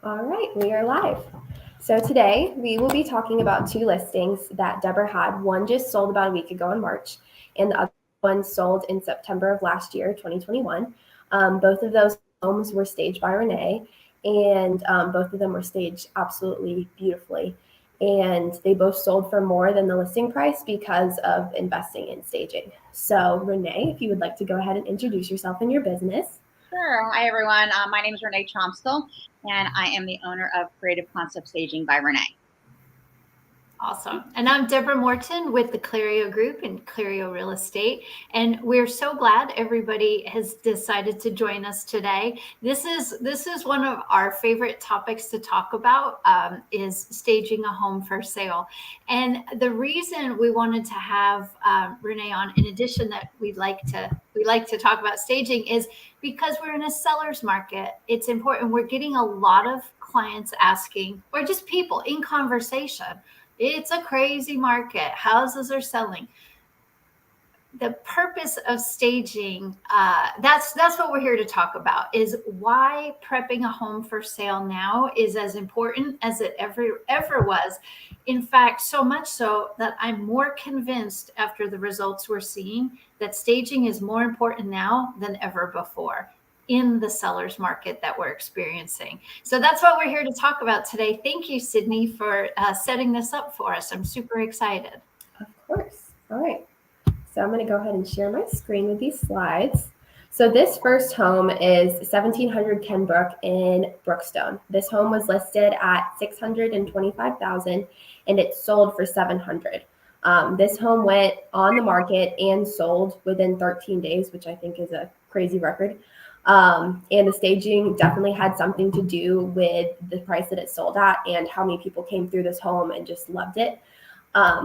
All right, we are live. So today we will be talking about two listings that Deborah had. One just sold about a week ago in March, and the other one sold in September of last year, 2021. Both of those homes were staged by Renee, and both of them were staged absolutely beautifully. And they both sold for more than the listing price because of investing in staging. So, Renee, if you would like to go ahead and introduce yourself and your business. Sure. Hi, everyone. My name is Renee Chomstill, and I am the owner of Creative Concept Staging by Renee. Awesome. And I'm Deborah Morton with the Clario Group and Clario Real Estate. And we're so glad everybody has decided to join us today. This is one of our favorite topics to talk about, is staging a home for sale. And the reason we wanted to have Renee on, in addition that we like to talk about staging, is because we're in a seller's market. It's important. We're getting a lot of clients asking, or just people in conversation, it's a crazy market. Houses are selling. The purpose of staging, that's what we're here to talk about, is why prepping a home for sale now is as important as it ever was. In fact, so much so that I'm more convinced after the results we're seeing that staging is more important now than ever before in the seller's market that we're experiencing. So that's what we're here to talk about today. Thank you, Sydney, for setting this up for us. I'm super excited. Of course. All right. So I'm going to go ahead and share my screen with these slides. So this first home is 1700 Kenbrook in Brookstone. This home was listed at 625,000 and it sold for 700. This home went on the market and sold within 13 days, which I think is a crazy record. And the staging definitely had something to do with the price that it sold at and how many people came through this home and just loved it.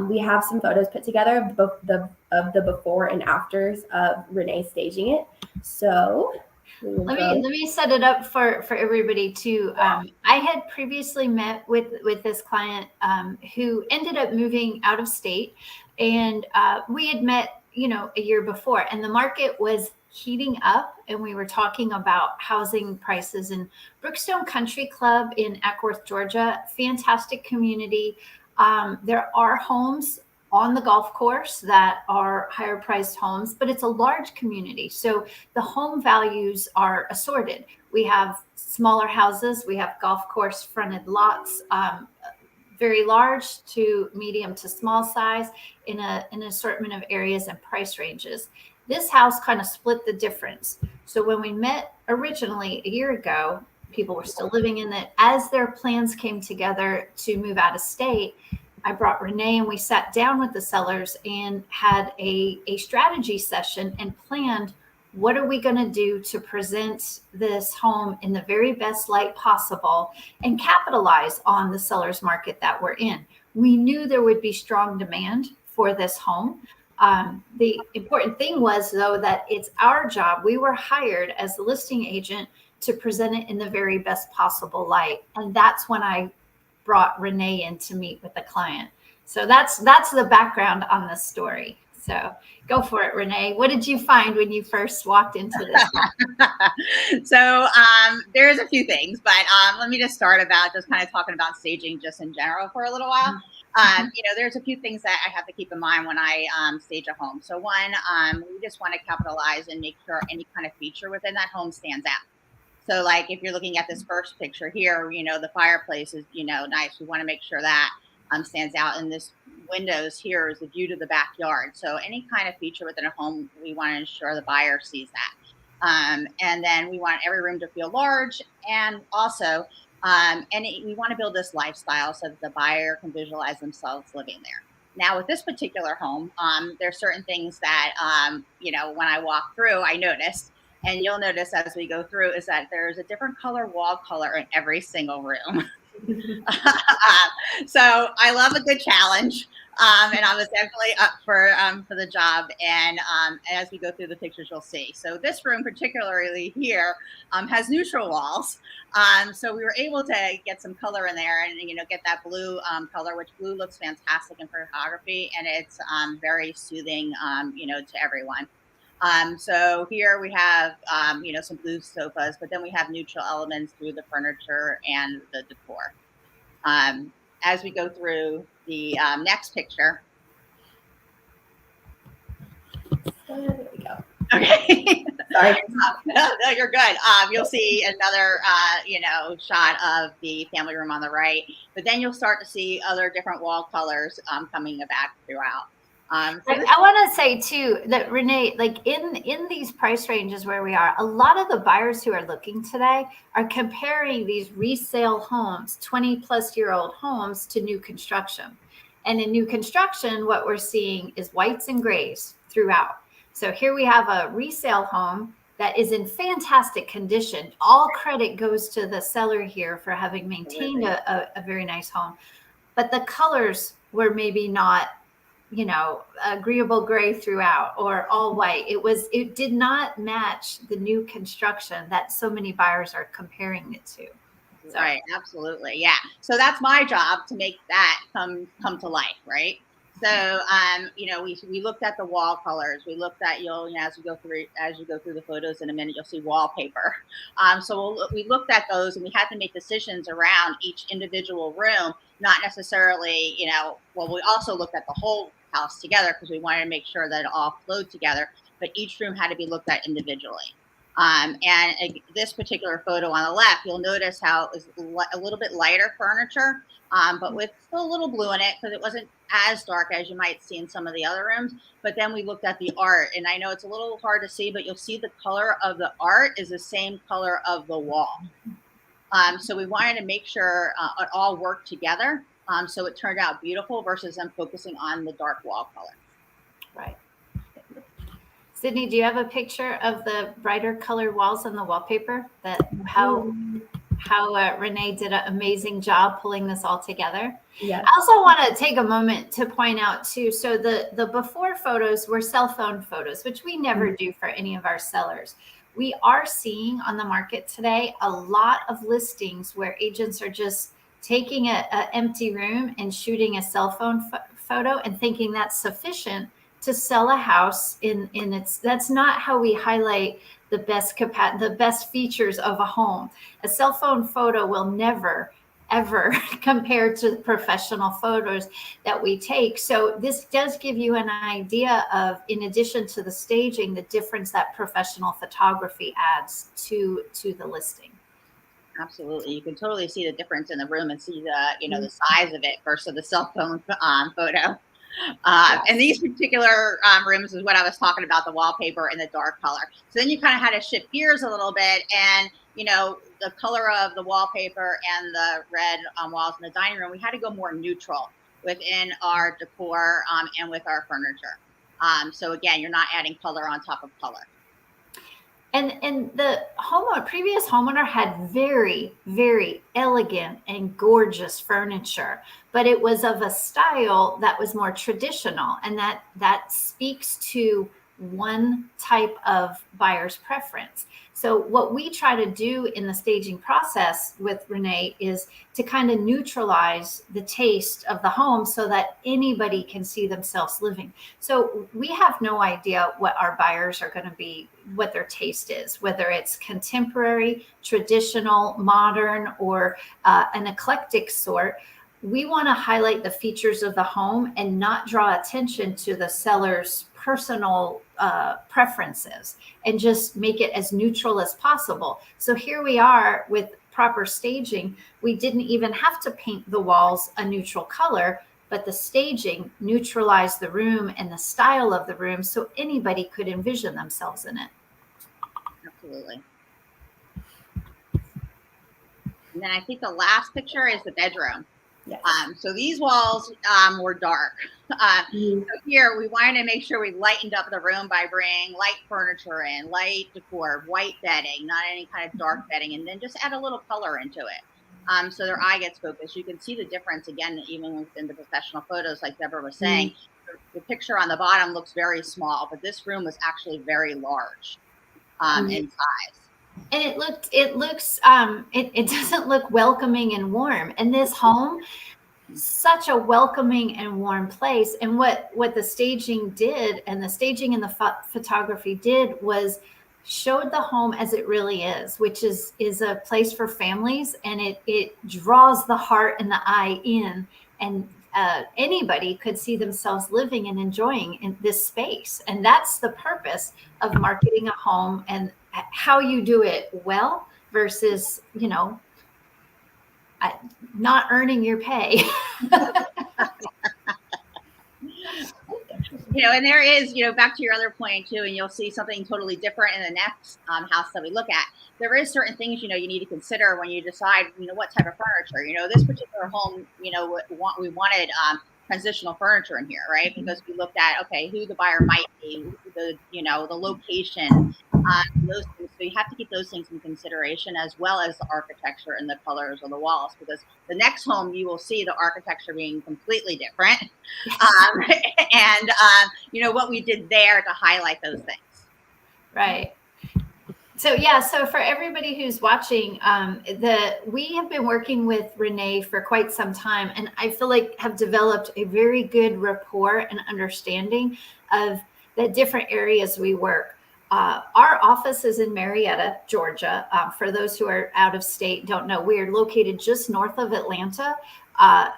We have some photos put together of the before and afters of Renee staging it. So let me set it up for everybody too. I had previously met with this client who ended up moving out of state, and we had met a year before, and the market was heating up, and we were talking about housing prices in Brookstone Country Club in Ackworth, Georgia. Fantastic community. There are homes on the golf course that are higher priced homes, but it's a large community. So the home values are assorted. We have smaller houses, we have golf course fronted lots, very large to medium to small size in an assortment of areas and price ranges. This house kind of split the difference. So when we met originally a year ago, people were still living in it. As their plans came together to move out of state, I brought Renee and we sat down with the sellers and had a strategy session and planned, what are we going to do to present this home in the very best light possible and capitalize on the seller's market that we're in. We knew there would be strong demand for this home. The important thing was, though, that it's our job. We were hired as the listing agent to present it in the very best possible light. And that's when I brought Renee in to meet with the client. So that's the background on this story. So go for it, Renee. What did you find when you first walked into this? So there's a few things, but let me just start about just kind of talking about staging just in general for a little while. There's a few things that I have to keep in mind when I stage a home. So one, we just want to capitalize and make sure any kind of feature within that home stands out. So like if you're looking at this first picture here, the fireplace is, nice. We want to make sure that stands out. In this windows here is the view to the backyard. So any kind of feature within a home, we want to ensure the buyer sees that. And then we want every room to feel large. And also, we want to build this lifestyle so that the buyer can visualize themselves living there. Now, with this particular home, there's certain things that, when I walk through, I noticed. And you'll notice as we go through is that there's a different color wall color in every single room. So I love a good challenge. And I was definitely up for the job. And as we go through the pictures, you'll see. So this room, particularly here, has neutral walls. So we were able to get some color in there and, get that blue color, which blue looks fantastic in photography. And it's very soothing, to everyone. So here we have, some blue sofas, but then we have neutral elements through the furniture and the decor. As we go through the next picture. There we go. Okay. Sorry. No, you're good. You'll see another, shot of the family room on the right, but then you'll start to see other different wall colors coming back throughout. I want to say too that Renee, like in these price ranges where we are, a lot of the buyers who are looking today are comparing these resale homes, 20-plus-year-old homes, to new construction. And in new construction, what we're seeing is whites and grays throughout. So here we have a resale home that is in fantastic condition. All credit goes to the seller here for having maintained a very nice home. But the colors were maybe not, agreeable gray throughout or all white. It did not match the new construction that so many buyers are comparing it to. So. Right, absolutely, yeah. So that's my job to make that come to life, right? So, we looked at the wall colors. We looked at as you go through the photos in a minute, you'll see wallpaper. So we looked at those, and we had to make decisions around each individual room. Not necessarily, we also looked at the whole house together because we wanted to make sure that it all flowed together. But each room had to be looked at individually. And this particular photo on the left, you'll notice how it was a little bit lighter furniture, but with still a little blue in it because it wasn't as dark as you might see in some of the other rooms. But then we looked at the art, and I know it's a little hard to see, but you'll see the color of the art is the same color of the wall. So we wanted to make sure it all worked together. So it turned out beautiful versus them focusing on the dark wall color. Right. Sydney, do you have a picture of the brighter colored walls on the wallpaper? How Renee did an amazing job pulling this all together. Yes. I also want to take a moment to point out too. So the before photos were cell phone photos, which we never do for any of our sellers. We are seeing on the market today a lot of listings where agents are just taking an empty room and shooting a cell phone photo and thinking that's sufficient to sell a house in its. That's not how we highlight the best features of a home. A cell phone photo will never ever compare to professional photos that we take. So this does give you an idea of, in addition to the staging, the difference that professional photography adds to the listing. Absolutely. You can totally see the difference in the room and see the size of it versus the cell phone photo. And these particular rooms is what I was talking about, the wallpaper and the dark color. So then you kind of had to shift gears a little bit, and the color of the wallpaper and the red walls in the dining room, we had to go more neutral within our decor and with our furniture. So again, you're not adding color on top of color. And the previous homeowner had very, very elegant and gorgeous furniture, but it was of a style that was more traditional, and that speaks to one type of buyer's preference. So what we try to do in the staging process with Renee is to kind of neutralize the taste of the home so that anybody can see themselves living. So we have no idea what our buyers are going to be, what their taste is, whether it's contemporary, traditional, modern, or an eclectic sort. We want to highlight the features of the home and not draw attention to the seller's personal preferences, and just make it as neutral as possible. So here we are with proper staging. We didn't even have to paint the walls a neutral color, but the staging neutralized the room and the style of the room so anybody could envision themselves in it. Absolutely. And then I think the last picture is the bedroom. Yes. So these walls were dark. So here we wanted to make sure we lightened up the room by bringing light furniture in, light decor, white bedding, not any kind of dark bedding, and then just add a little color into it. So their eye gets focused. You can see the difference again, even within the professional photos, like Deborah was saying. The picture on the bottom looks very small, but this room was actually very large in size. And it doesn't look welcoming and warm. And this home, such a welcoming and warm place. And what the staging did, and the staging and the photography did, was showed the home as it really is, which is a place for families, and it draws the heart and the eye in, and anybody could see themselves living and enjoying in this space. And that's the purpose of marketing a home, and how you do it well versus, not earning your pay. And there is, back to your other point too, and you'll see something totally different in the next house that we look at. There is certain things, you need to consider when you decide, what type of furniture. This particular home, we wanted transitional furniture in here, right? Because we looked at, okay, who the buyer might be, the location, those things. So you have to keep those things in consideration, as well as the architecture and the colors of the walls, because the next home you will see the architecture being completely different. And what we did there to highlight those things. Right. So for everybody who's watching, we have been working with Renee for quite some time, and I feel like have developed a very good rapport and understanding of the different areas we work. Our office is in Marietta, Georgia. For those who are out of state, don't know, we're located just north of Atlanta.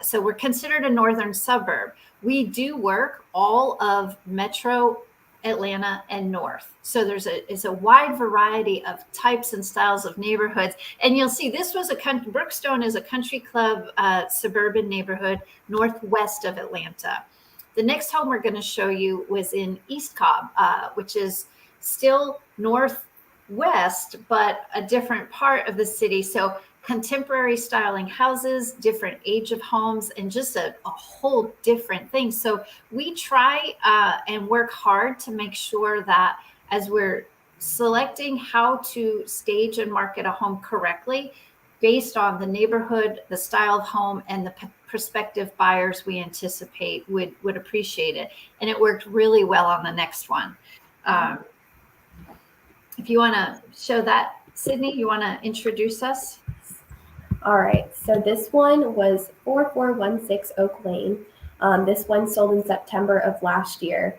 So we're considered a northern suburb. We do work all of Metro Atlanta and north. So it's a wide variety of types and styles of neighborhoods. And you'll see this was Brookstone is a country club suburban neighborhood northwest of Atlanta. The next home we're going to show you was in East Cobb, which is still northwest, but a different part of the city. So contemporary styling houses, different age of homes, and just a whole different thing. So we try and work hard to make sure that as we're selecting how to stage and market a home correctly, based on the neighborhood, the style of home, and the prospective buyers we anticipate would appreciate it. And it worked really well on the next one. If you want to show that, Sydney, you want to introduce us? All right, so this one was 4416 Oak Lane. This one sold in September of last year.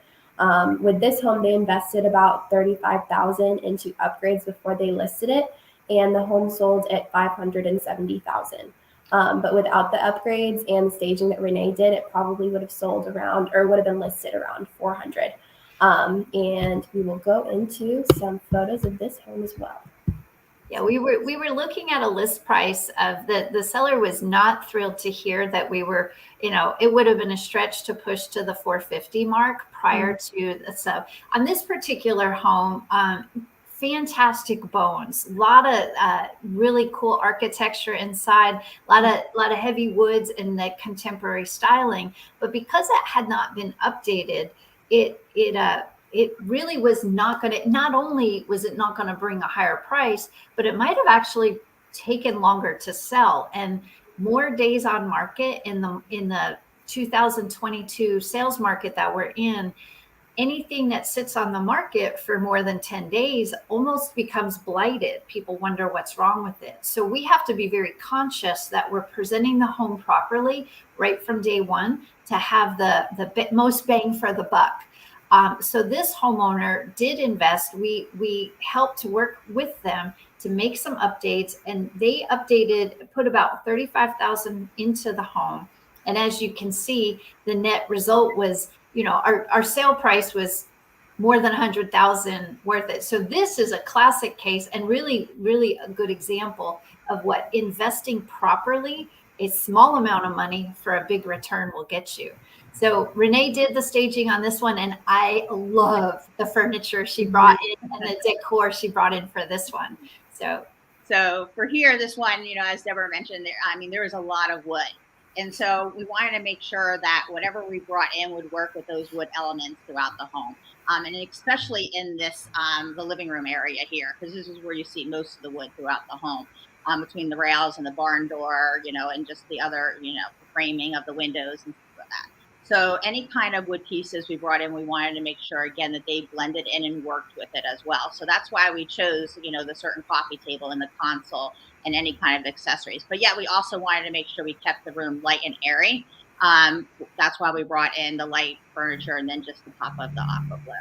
With this home, they invested about $35,000 into upgrades before they listed it, and the home sold at $570,000. But without the upgrades and the staging that Renee did, it probably would have sold around, or would have been listed around $400,000. And we will go into some photos of this home as well. Yeah, we were looking at a list price of the seller was not thrilled to hear that we were, it would have been a stretch to push to the 450 mark prior to the sub. On this particular home, fantastic bones, a lot of really cool architecture inside, a lot of heavy woods and the contemporary styling. But because it had not been updated, it really was not going to, not only was it not going to bring a higher price, but it might have actually taken longer to sell, and more days on market in the 2022 sales market that we're in. Anything that sits on the market for more than 10 days almost becomes blighted. People wonder what's wrong with it. So we have to be very conscious that we're presenting the home properly right from day one to have the most bang for the buck. So this homeowner did invest. We helped to work with them to make some updates, and they put about $35,000 into the home. And as you can see, the net result was, our sale price was more than $100,000 worth it. So this is a classic case, and really, really a good example of what investing properly, a small amount of money for a big return will get you. So Renee did the staging on this one, and I love the furniture she brought in and the decor she brought in for this one. So for here, this one, as Deborah mentioned, there was a lot of wood. And so we wanted to make sure that whatever we brought in would work with those wood elements throughout the home. And especially in this, the living room area here, because this is where you see most of the wood throughout the home, between the rails and the barn door, and just the other, framing of the windows and stuff like that. So any kind of wood pieces we brought in, we wanted to make sure, again, that they blended in and worked with it as well. So that's why we chose, the certain coffee table and the console and any kind of accessories. But yeah, we also wanted to make sure we kept the room light and airy. That's why we brought in the light furniture and then just the top of the aqua blue.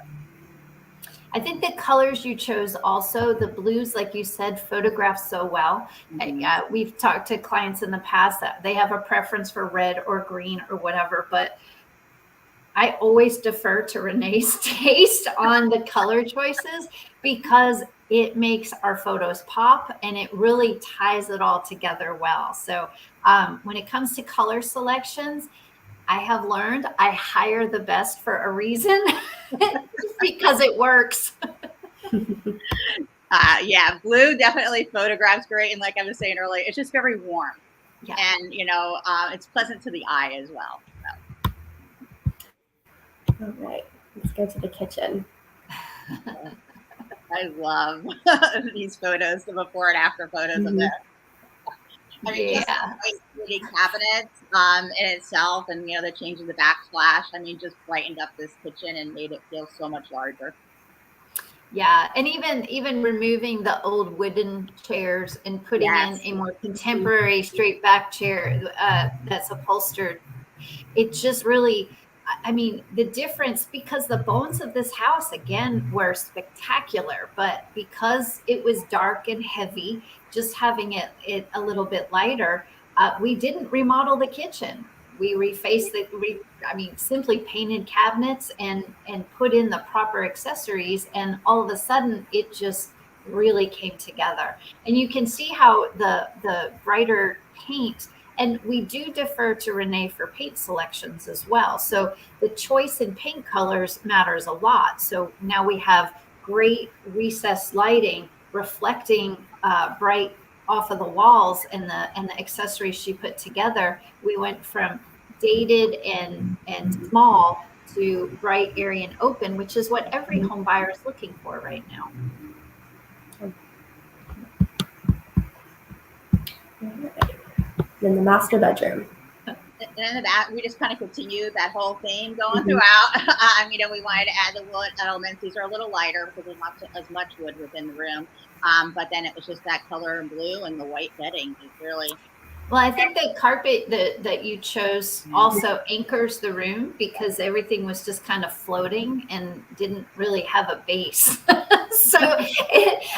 I think the colors you chose also, the blues, like you said, photograph so well. Mm-hmm. We've talked to clients in the past that they have a preference for red or green or whatever, but I always defer to Renee's taste on the color choices because it makes our photos pop and it really ties it all together well. So when it comes to color selections, I have learned I hire the best for a reason because it works. Yeah, blue definitely photographs great. And like I was saying earlier, it's just very warm. Yeah. And, it's pleasant to the eye as well. So. All right, let's go to the kitchen. I love these photos, the before and after photos of this. I mean, just the cabinets in itself, and the change in the backsplash. I mean, just brightened up this kitchen and made it feel so much larger. Yeah, and even removing the old wooden chairs and putting in a more contemporary straight back chair that's upholstered, it just really, I mean, the difference, because the bones of this house, again, were spectacular, but because it was dark and heavy, just having it a little bit lighter, we didn't remodel the kitchen. We refaced simply painted cabinets and put in the proper accessories, and all of a sudden it just really came together. And you can see how the brighter paint, and we do defer to Renee for paint selections as well. So the choice in paint colors matters a lot. So now we have great recessed lighting reflecting bright off of the walls, and the accessories she put together. We went from dated and small to bright, airy, and open, which is what every home buyer is looking for right now. In the master bedroom. And in the back, we just kind of continued that whole theme going throughout. We wanted to add the wood elements. These are a little lighter because there's not as much wood within the room. But then it was just that color in blue and the white bedding. It's really. Well, I think the carpet that you chose also anchors the room because everything was just kind of floating and didn't really have a base. So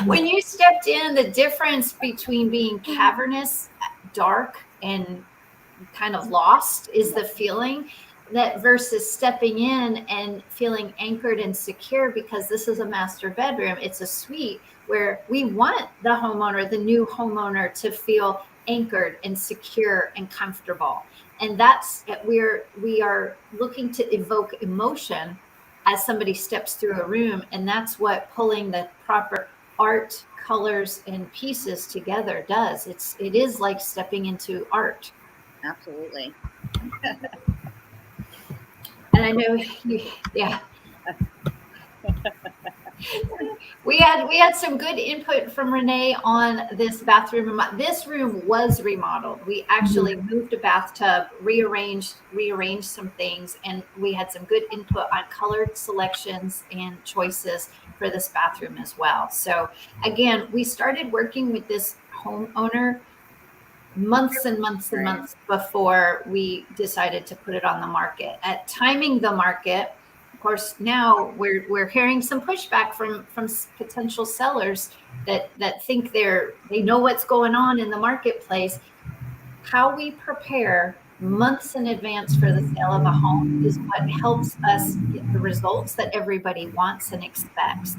when you stepped in, the difference between being cavernous, dark, and kind of lost is the feeling that versus stepping in and feeling anchored and secure, because this is a master bedroom. It's a suite where we want the homeowner, the new homeowner, to feel anchored and secure and comfortable. And that's we are looking to evoke emotion as somebody steps through a room. And that's what pulling the proper art, colors, and pieces together does. It is like stepping into art. Absolutely. And I know, yeah. We had some good input from Renee on this bathroom. This room was remodeled. We actually moved a bathtub, rearranged some things, and we had some good input on colored selections and choices for this bathroom as well. So again, we started working with this homeowner months and months and months before we decided to put it on the market. At timing the market, of course, now we're hearing some pushback from potential sellers that think they know what's going on in the marketplace. How we prepare months in advance for the sale of a home is what helps us get the results that everybody wants and expects.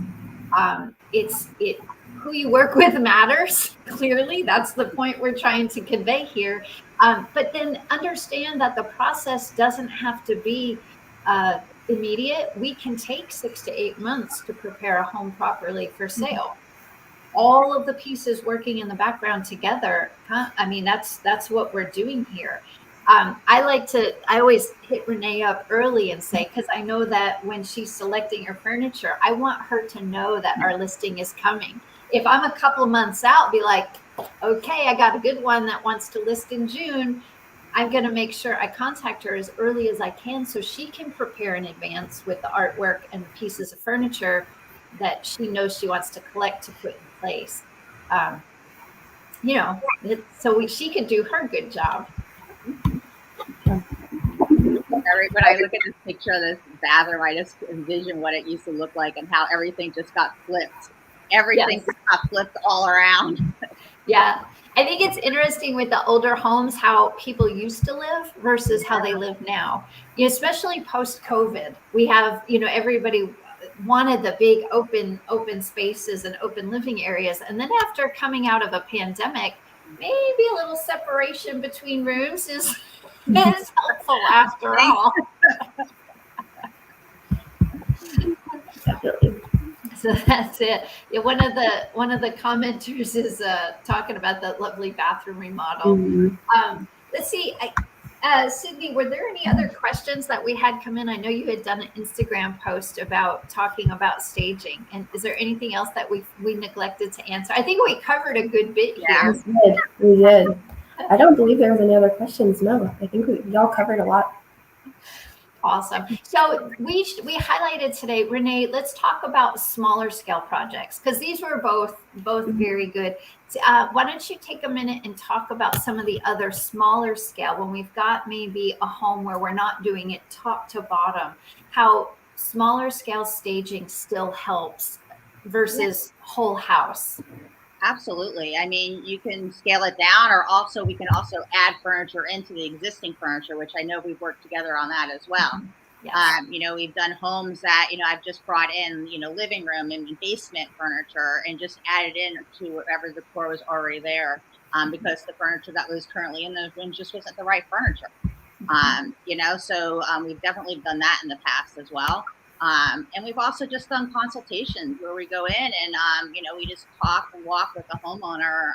Who you work with matters. Clearly, that's the point we're trying to convey here. But then understand that the process doesn't have to be immediate. We can take 6 to 8 months to prepare a home properly for sale. All of the pieces working in the background together. I mean, that's what we're doing here. I always hit Renee up early and say, because I know that when she's selecting her furniture, I want her to know that our listing is coming. If I'm a couple of months out, be like, okay, I got a good one that wants to list in June. I'm going to make sure I contact her as early as I can so she can prepare in advance with the artwork and the pieces of furniture that she knows she wants to collect to put in place. She could do her good job. When I look at this picture of this bathroom, I just envision what it used to look like and how everything just got flipped. Everything just got flipped all around. Yeah. I think it's interesting with the older homes, how people used to live versus how they live now. Especially post-COVID, we have, everybody wanted the big open spaces and open living areas. And then after coming out of a pandemic, maybe a little separation between rooms is helpful after all. Definitely. So that's it. Yeah, one of the commenters is talking about that lovely bathroom remodel. Mm-hmm. Let's see, Sydney, were there any other questions that we had come in? I know you had done an Instagram post about talking about staging, and is there anything else that we neglected to answer? I think we covered a good bit here. We did. I don't believe there was any other questions. No, I think y'all covered a lot. Awesome. So we highlighted today, Renee, let's talk about smaller scale projects, because these were both very good. Why don't you take a minute and talk about some of the other smaller scale when we've got maybe a home where we're not doing it top to bottom, how smaller scale staging still helps versus whole house. Absolutely. I mean, you can scale it down, or also we can also add furniture into the existing furniture, which I know we've worked together on that as well. Yes. We've done homes that, I've just brought in, living room and basement furniture and just added in to whatever the core was already there, because the furniture that was currently in those rooms just wasn't the right furniture. So we've definitely done that in the past as well. And we've also just done consultations where we go in and, we just talk and walk with the homeowner,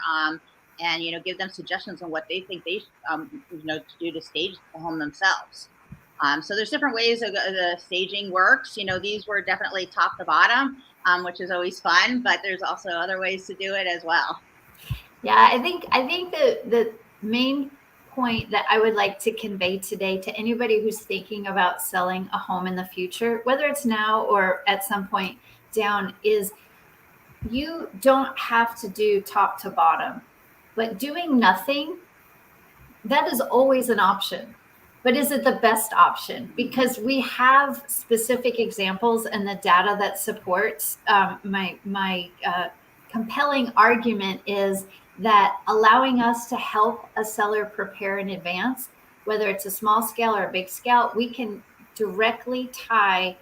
and, give them suggestions on what they think they, to do to stage the home themselves. So there's different ways the staging works. These were definitely top to bottom, which is always fun, but there's also other ways to do it as well. Yeah, I think the main point that I would like to convey today to anybody who's thinking about selling a home in the future, whether it's now or at some point down, is you don't have to do top to bottom, but doing nothing, that is always an option. But is it the best option? Because we have specific examples and the data that supports my compelling argument is that allowing us to help a seller prepare in advance, whether it's a small scale or a big scale, we can directly tie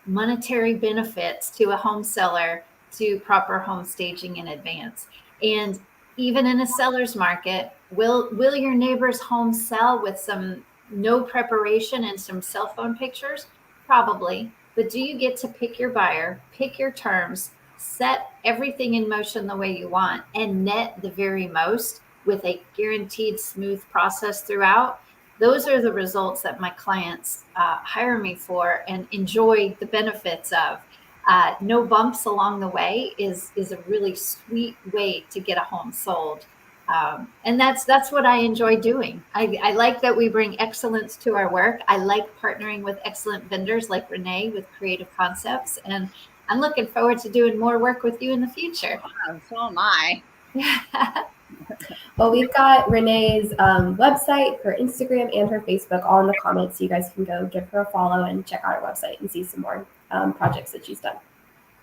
monetary benefits to a home seller to proper home staging in advance. And even in a seller's market, will your neighbor's home sell with some no preparation and some cell phone pictures? Probably. But do you get to pick your buyer, pick your terms, set everything in motion the way you want, and net the very most with a guaranteed smooth process throughout? Those are the results that my clients hire me for and enjoy the benefits of. No bumps along the way is a really sweet way to get a home sold. And that's what I enjoy doing. I like that we bring excellence to our work. I like partnering with excellent vendors like Renee with Creative Concepts. And I'm looking forward to doing more work with you in the future. Oh, so am I. Well, we've got Renee's website, her Instagram, and her Facebook all in the comments. So you guys can go give her a follow and check out her website and see some more projects that she's done.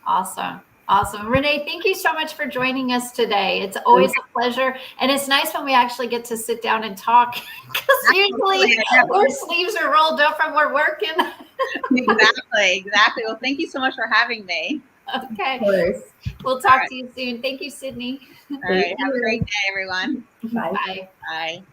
Awesome. Renee, thank you so much for joining us today. It's always a pleasure. And it's nice when we actually get to sit down and talk, because usually our sleeves are rolled up and we're working. Exactly. Well, thank you so much for having me. Okay. Of course. We'll talk to you soon. Thank you, Sydney. All right. Have a great day, everyone. Bye. Bye. Bye.